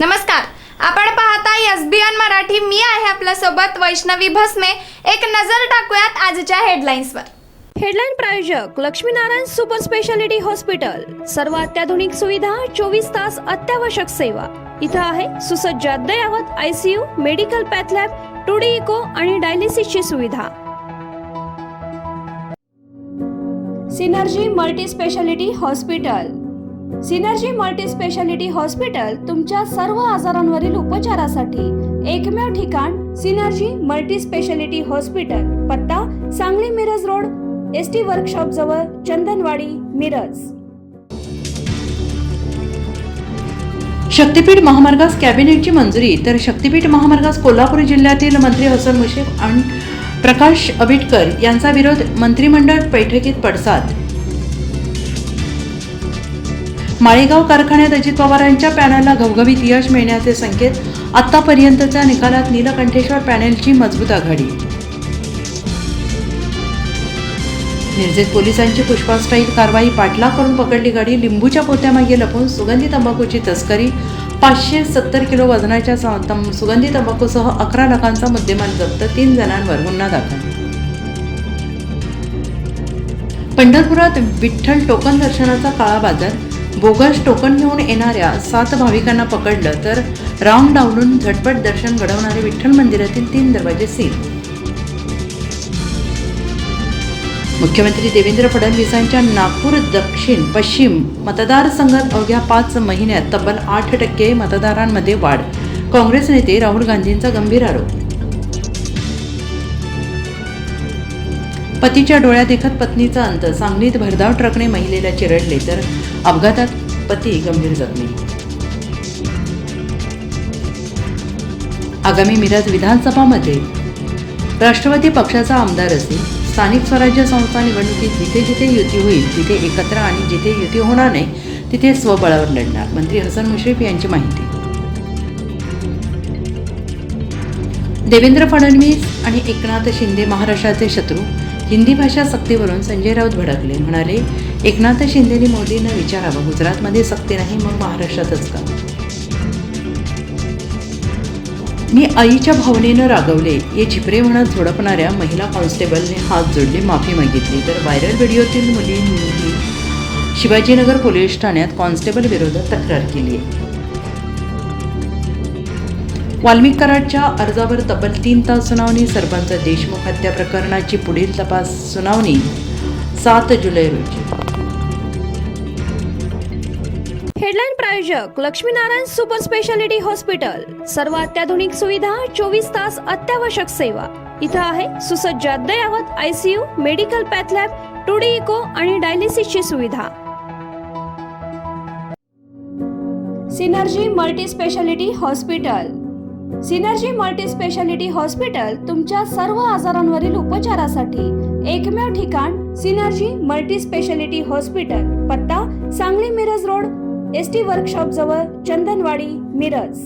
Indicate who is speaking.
Speaker 1: नमस्कार, आपण पाहताय एसबीएन मराठी. मी आहे आपल्या सोबत वैष्णवी भस्मे. एक नजर टाकूयात आजच्या हेडलाईन्सवर.
Speaker 2: हेडलाईन प्रायोजक लक्ष्मीनारायण सुपर स्पेशालिटी हॉस्पिटल. सर्व अत्याधुनिक सुविधा, 24 तास अत्यावश्यक सेवा. इथं आहे सुसज्ज अद्ययावत ICU, medical path lab, 2D echo आणि डायलिसिसची सुविधा. Synergy multi speciality hospital. Synergy multi speciality hospital तुमच्या सर्व आजारांवरील उपचारासाठी एकमेव ठिकाण. Synergy multi speciality hospital. पत्ता Sangli Miraj road, ST workshop जवळ, चंदनवाडी, मिरज.
Speaker 3: शक्तीपीठ महामार्गास कॅबिनेटची मंजुरी. तर शक्तीपीठ महामार्गास कोल्हापूर जिल्ह्यातील मंत्री हसन मुश्रीफ आणि प्रकाश आंबेडकर यांचा विरोध. मंत्रिमंडळ बैठकीत पडसाद. माळेगाव कारखान्यात अजित पवारांच्या पॅनलला घवघवीत यश मिळण्याचे संकेत. आतापर्यंतच्या निकालात नीलकंठेश्वर पॅनलची मजबूत आघाडी. मिरजेत पोलिसांची पुष्पा स्टाईल कारवाई. पाठलाग करून पकडली गाडी. लिंबूच्या पोत्यामागे लपून सुगंधी तंबाखूची तस्करी. 570 किलो वजनाच्या सुगंधी तंबाखूसह 11 लाखांचा मुद्देमाल जप्त. 3 जणांवर गुन्हा दाखल. पंढरपुरात विठ्ठल टोकन दर्शनाचा काळा बाजार. बोगस टोकन घेऊन येणाऱ्या 7 भाविकांना पकडलं, तर रांग डावलून झटपट दर्शन घडवणारे विठ्ठल मंदिरातील 3 दरवाजे सील. मुख्यमंत्री देवेंद्र फडणवीसांच्या नागपूर दक्षिण पश्चिम मतदारसंघात अवघ्या 5 महिन्यात तब्बल 8% मतदारांमध्ये वाढ. काँग्रेस नेते राहुल गांधींचा गंभीर आरोप. पतीच्या डोळ्यात देखत पत्नीचा अंत. सांगलीत भरधाव ट्रकने महिलेला चिरडले, तर अपघातात पती गंभीर जखमी. आगामी मिरज विधानसभामध्ये राष्ट्रवादी पक्षाचा आमदार असेल. स्थानिक स्वराज्य संस्था निवडणुकीत जिथे जिथे युती होईल तिथे एकत्र आणि जिथे युती होणार नाही तिथे स्वबळावर लढणार. मंत्री हसन मुश्रीफ यांची माहिती. देवेंद्र फडणवीस आणि एकनाथ शिंदे महाराष्ट्राचे शत्रू. हिंदी भाषा सक्तीवरून संजय राऊत भडकले. म्हणाले, एकनाथ शिंदेनी मोदींना विचारावं, गुजरातमध्ये सक्ती नाही मग महाराष्ट्रातच का? मी आईच्या भावनेनं रागवले, हे झिपरे म्हणत झोडपणाऱ्या महिला कॉन्स्टेबलने हात जोडले, माफी मागितली. तर व्हायरल व्हिडिओतील मुलींनी शिवाजीनगर पोलीस ठाण्यात कॉन्स्टेबल विरोधात तक्रार केली आहे. वाल्मिक कराडच्या अर्जावर तब्बल 3 तास सुनावणी. सरपंच देशमुख हत्या प्रकरणाची पुढील तपास सुनावणी 7 जुलै रोजी.
Speaker 2: हेडलाईन प्रायोजक लक्ष्मीनारायण सुपर स्पेशालिटी हॉस्पिटल. सर्व अत्याधुनिक सुविधा, 24 तास अत्यावश्यक सेवा. इथं आहे सुसज्ज अद्ययावत ICU, medical path lab, 2D echo आणि डायलिसिसची सुविधा. Synergy multi speciality hospital. Synergy multi speciality hospital तुमच्या सर्व आजारांवरील उपचारासाठी एकमेव ठिकाण. Synergy multi speciality hospital. पत्ता Sangli Miraj road, ST workshop जवळ, चंदनवाडी, मिरज.